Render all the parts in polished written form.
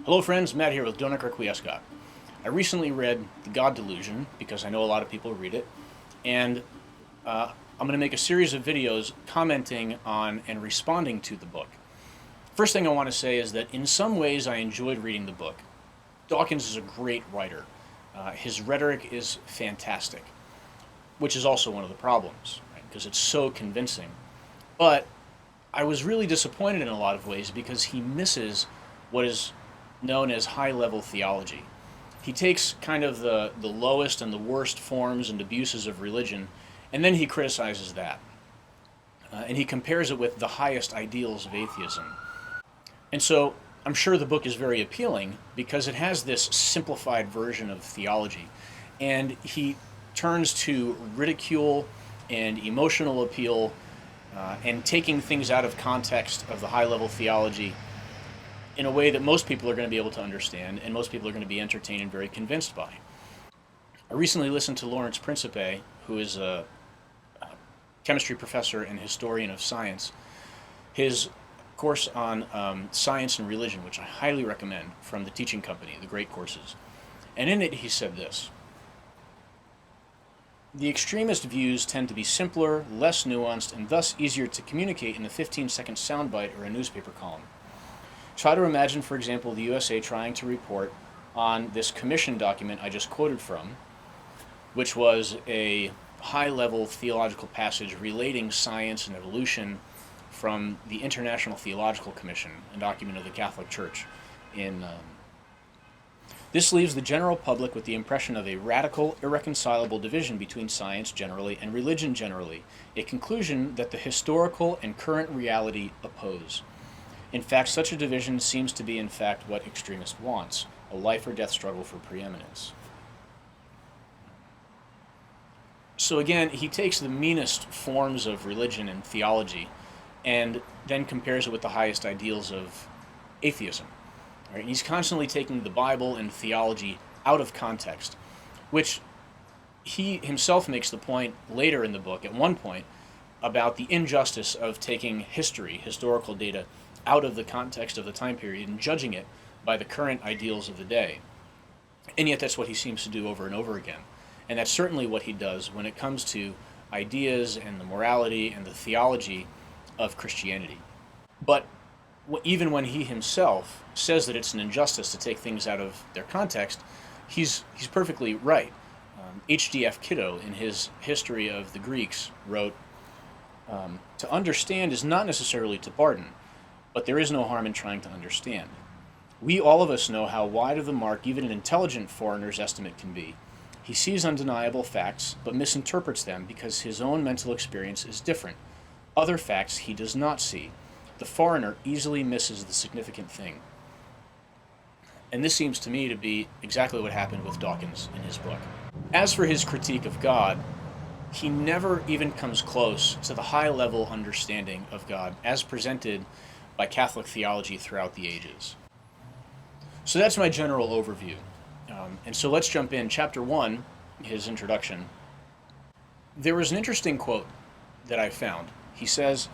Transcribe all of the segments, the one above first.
Hello friends, Matt here with Donut Requiescat. I recently read The God Delusion because I know a lot of people read it, and I'm going to make a series of videos commenting on and responding to the book. First thing I want to say is that in some ways I enjoyed reading the book. Dawkins is a great writer. His rhetoric is fantastic, which is also one of the problems, right? Because it's so convincing. But I was really disappointed in a lot of ways because he misses what is known as high-level theology. He takes kind of the lowest and the worst forms and abuses of religion, and then he criticizes that. And he compares it with the highest ideals of atheism. And so I'm sure the book is very appealing because it has this simplified version of theology. And he turns to ridicule and emotional appeal and taking things out of context of the high-level theology in a way that most people are going to be able to understand and most people are going to be entertained and very convinced by. I recently listened to Lawrence Principe, who is a chemistry professor and historian of science, his course on science and religion, which I highly recommend, from the Teaching Company, the great courses. And in it he said this: "The extremist views tend to be simpler, less nuanced, and thus easier to communicate in a 15-second soundbite or a newspaper column. Try to imagine, for example, the USA trying to report on this commission document I just quoted from, which was a high-level theological passage relating science and evolution from the International Theological Commission, a document of the Catholic Church. This leaves the general public with the impression of a radical, irreconcilable division between science generally and religion generally, a conclusion that the historical and current reality oppose. In fact, such a division seems to be, in fact, what extremist wants, a life or death struggle for preeminence." So again, he takes the meanest forms of religion and theology and then compares it with the highest ideals of atheism. Right? And he's constantly taking the Bible and theology out of context, which he himself makes the point later in the book, at one point, about the injustice of taking historical data, out of the context of the time period and judging it by the current ideals of the day. And yet that's what he seems to do over and over again. And that's certainly what he does when it comes to ideas and the morality and the theology of Christianity. But even when he himself says that it's an injustice to take things out of their context, he's perfectly right. H.D.F. Kiddo, in his History of the Greeks, wrote, "To understand is not necessarily to pardon, but there is no harm in trying to understand. We, all of us, know how wide of the mark even an intelligent foreigner's estimate can be. He sees undeniable facts, but misinterprets them because his own mental experience is different. Other facts he does not see. The foreigner easily misses the significant thing." And this seems to me to be exactly what happened with Dawkins in his book. As for his critique of God, he never even comes close to the high-level understanding of God as presented by Catholic theology throughout the ages. So that's my general overview. And so let's jump in. Chapter 1, his introduction. There was an interesting quote that I found. He says,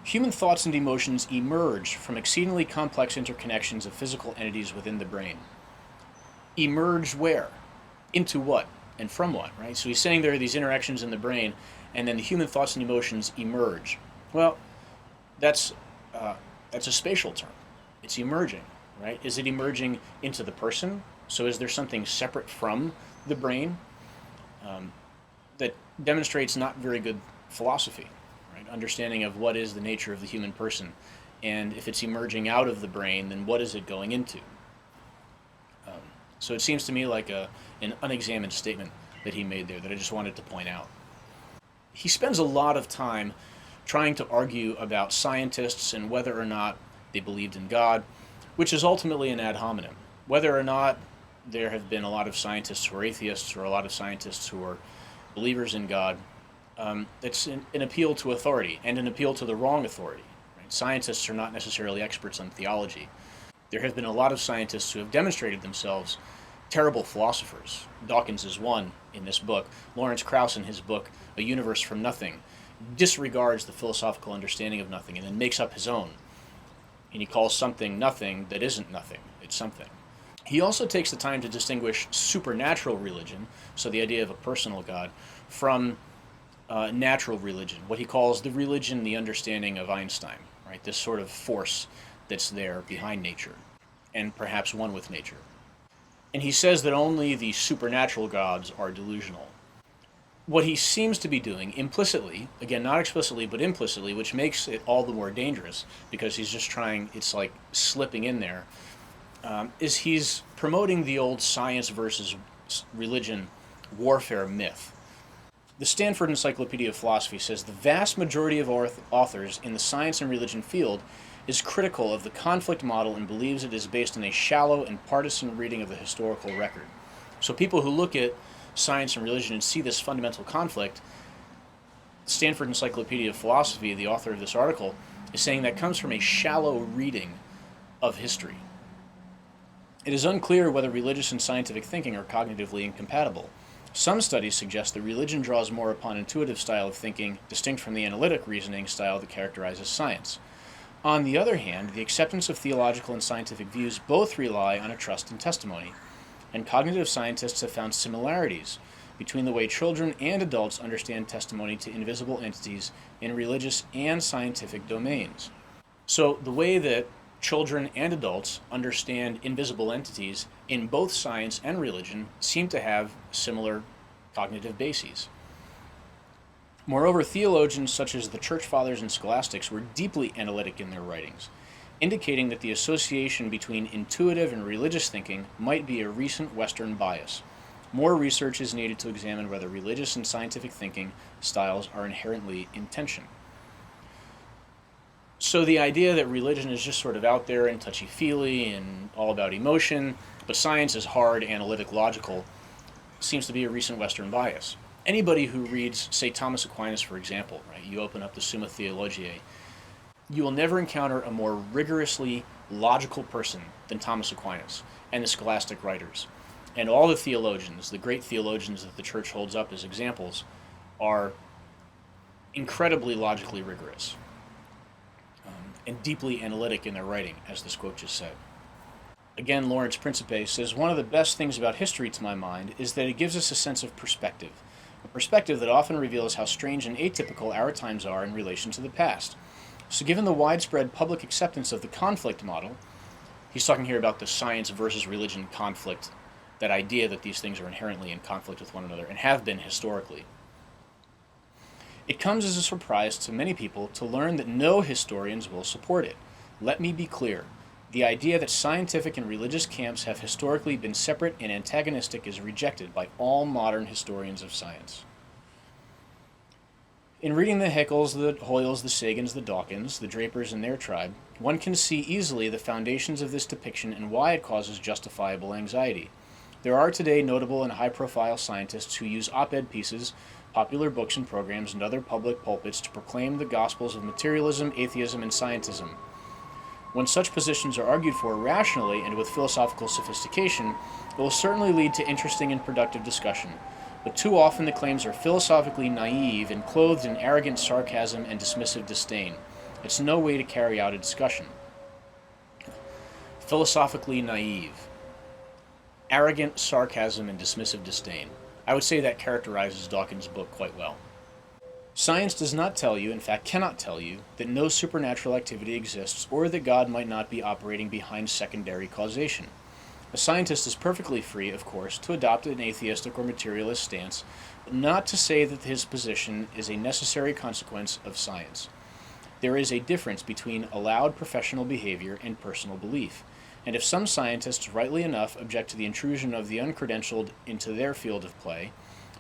"Human thoughts and emotions emerge from exceedingly complex interconnections of physical entities within the brain." Emerge where? Into what? And from what, right? So he's saying there are these interactions in the brain, and then the human thoughts and emotions emerge. Well, that's a spatial term. It's emerging, right? Is it emerging into the person? So is there something separate from the brain? That demonstrates not very good philosophy, right? Understanding of what is the nature of the human person. And if it's emerging out of the brain, then what is it going into? So it seems to me like an unexamined statement that he made there that I just wanted to point out. He spends a lot of time trying to argue about scientists and whether or not they believed in God, which is ultimately an ad hominem. Whether or not there have been a lot of scientists who are atheists or a lot of scientists who are believers in God, it's an appeal to authority and an appeal to the wrong authority. Right? Scientists are not necessarily experts on theology. There have been a lot of scientists who have demonstrated themselves terrible philosophers. Dawkins is one in this book. Lawrence Krauss in his book, A Universe from Nothing, disregards the philosophical understanding of nothing and then makes up his own. And he calls something nothing that isn't nothing. It's something. He also takes the time to distinguish supernatural religion, so the idea of a personal God, from natural religion, what he calls the religion, the understanding of Einstein, right? This sort of force that's there behind nature, and perhaps one with nature. And he says that only the supernatural gods are delusional. What he seems to be doing implicitly, again, not explicitly, but implicitly, which makes it all the more dangerous, because he's just trying, it's like slipping in there, is he's promoting the old science versus religion warfare myth. The Stanford Encyclopedia of Philosophy says the vast majority of authors in the science and religion field is critical of the conflict model and believes it is based on a shallow and partisan reading of the historical record. So people who look at science and religion and see this fundamental conflict, Stanford Encyclopedia of Philosophy, the author of this article, is saying that comes from a shallow reading of history. It is unclear whether religious and scientific thinking are cognitively incompatible. Some studies suggest that religion draws more upon an intuitive style of thinking, distinct from the analytic reasoning style that characterizes science. On the other hand, the acceptance of theological and scientific views both rely on a trust in testimony, and cognitive scientists have found similarities between the way children and adults understand testimony to invisible entities in religious and scientific domains. So the way that children and adults understand invisible entities in both science and religion seem to have similar cognitive bases. Moreover, theologians such as the Church Fathers and Scholastics were deeply analytic in their writings, indicating that the association between intuitive and religious thinking might be a recent Western bias. More research is needed to examine whether religious and scientific thinking styles are inherently in tension. So the idea that religion is just sort of out there and touchy-feely and all about emotion, but science is hard, analytic, logical, seems to be a recent Western bias. Anybody who reads, say, Thomas Aquinas, for example, right? You open up the Summa Theologiae, you will never encounter a more rigorously logical person than Thomas Aquinas and the scholastic writers. And all the theologians, the great theologians that the church holds up as examples, are incredibly logically rigorous and deeply analytic in their writing, as this quote just said. Again, Lawrence Principe says, one of the best things about history, to my mind, is that it gives us a sense of perspective, a perspective that often reveals how strange and atypical our times are in relation to the past. So given the widespread public acceptance of the conflict model, he's talking here about the science versus religion conflict, that idea that these things are inherently in conflict with one another and have been historically. It comes as a surprise to many people to learn that no historians will support it. Let me be clear. The idea that scientific and religious camps have historically been separate and antagonistic is rejected by all modern historians of science. In reading the Haeckels, the Hoyles, the Sagans, the Dawkins, the Drapers and their tribe, one can see easily the foundations of this depiction and why it causes justifiable anxiety. There are today notable and high-profile scientists who use op-ed pieces, popular books and programs, and other public pulpits to proclaim the gospels of materialism, atheism, and scientism. When such positions are argued for rationally and with philosophical sophistication, it will certainly lead to interesting and productive discussion, but too often the claims are philosophically naive and clothed in arrogant sarcasm and dismissive disdain. It's no way to carry out a discussion. Philosophically naive, arrogant sarcasm and dismissive disdain. I would say that characterizes Dawkins' book quite well. Science does not tell you, in fact cannot tell you, that no supernatural activity exists or that God might not be operating behind secondary causation. A scientist is perfectly free, of course, to adopt an atheistic or materialist stance, but not to say that his position is a necessary consequence of science. There is a difference between allowed professional behavior and personal belief, and if some scientists, rightly enough, object to the intrusion of the uncredentialed into their field of play,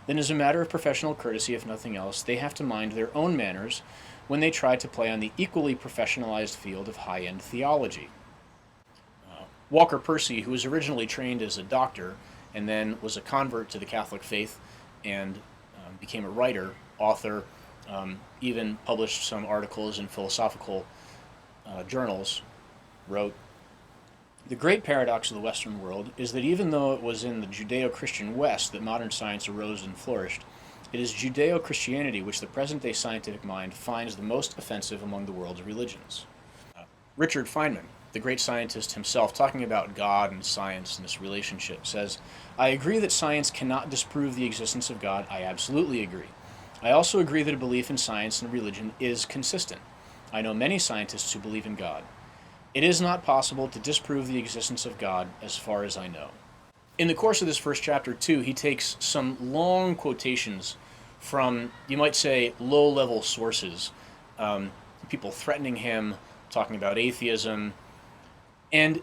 then as a matter of professional courtesy, if nothing else, they have to mind their own manners when they try to play on the equally professionalized field of high-end theology. Walker Percy, who was originally trained as a doctor and then was a convert to the Catholic faith and became a writer, author, even published some articles in philosophical journals, wrote, "The great paradox of the Western world is that even though it was in the Judeo-Christian West that modern science arose and flourished, It is Judeo-Christianity which the present-day scientific mind finds the most offensive among the world's religions. Richard Feynman, the great scientist himself, talking about God and science and this relationship, says, "I agree that science cannot disprove the existence of God. I absolutely agree. I also agree that a belief in science and religion is consistent. I know many scientists who believe in God. It is not possible to disprove the existence of God as far as I know." In the course of this first chapter, too, he takes some long quotations from, you might say, low-level sources, people threatening him, talking about atheism, and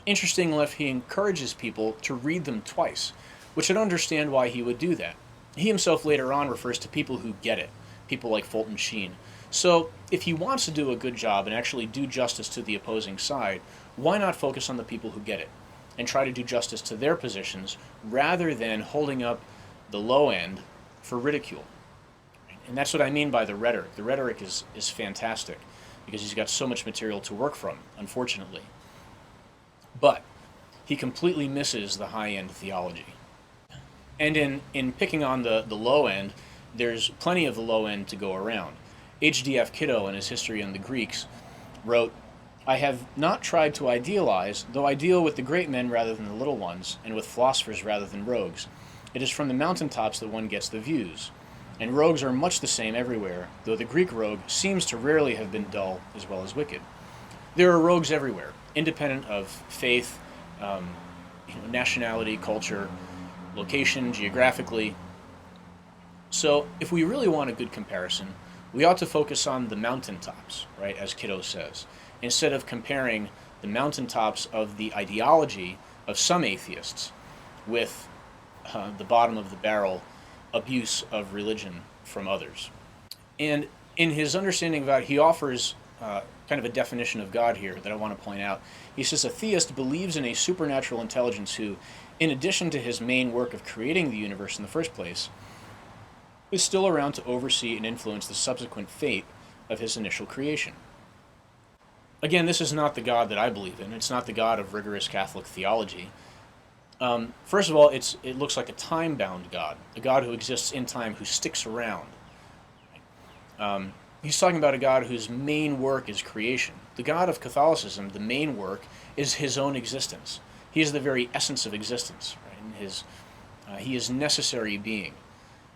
interestingly enough, he encourages people to read them twice, which I don't understand why he would do that. He himself later on refers to people who get it, people like Fulton Sheen. So if he wants to do a good job and actually do justice to the opposing side, why not focus on the people who get it and try to do justice to their positions rather than holding up the low end for ridicule? And that's what I mean by the rhetoric. The rhetoric is fantastic because he's got so much material to work from, unfortunately. But he completely misses the high-end theology. And in picking on the low end, there's plenty of the low end to go around. H.D.F. Kiddo, in his History on the Greeks, wrote, "I have not tried to idealize, though I deal with the great men rather than the little ones, and with philosophers rather than rogues. It is from the mountaintops that one gets the views. And rogues are much the same everywhere, though the Greek rogue seems to rarely have been dull as well as wicked. There are rogues everywhere, independent of faith, nationality, culture, location, geographically. So if we really want a good comparison, we ought to focus on the mountaintops, right, as Kiddo says, instead of comparing the mountaintops of the ideology of some atheists with the bottom of the barrel abuse of religion from others." And in his understanding of God, he offers kind of a definition of God here that I want to point out. He says, "A theist believes in a supernatural intelligence who, in addition to his main work of creating the universe in the first place, is still around to oversee and influence the subsequent fate of his initial creation." Again, this is not the God that I believe in. It's not the God of rigorous Catholic theology. First of all, it looks like a time-bound God, a God who exists in time, who sticks around. He's talking about a God whose main work is creation. The God of Catholicism, the main work, is his own existence. He is the very essence of existence. Right? He is necessary being,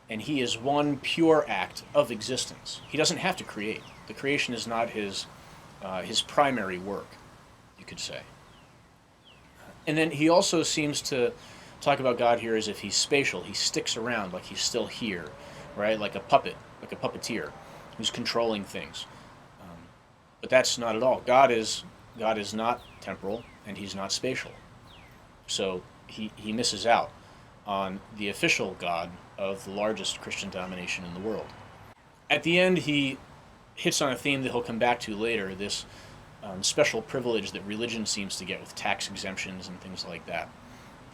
and he is one pure act of existence. He doesn't have to create. The creation is not his primary work, you could say. And then he also seems to talk about God here as if he's spatial. He sticks around like he's still here, right? Like a puppet, like a puppeteer who's controlling things. But that's not at all. God is not temporal, and he's not spatial. So he misses out on the official God of the largest Christian denomination in the world. At the end, he hits on a theme that he'll come back to later, this special privilege that religion seems to get with tax exemptions and things like that.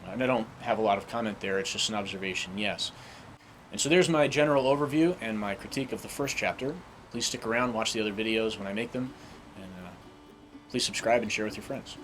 And I don't have a lot of comment there, it's just an observation, yes. And so there's my general overview and my critique of the first chapter. Please stick around, watch the other videos when I make them, and please subscribe and share with your friends.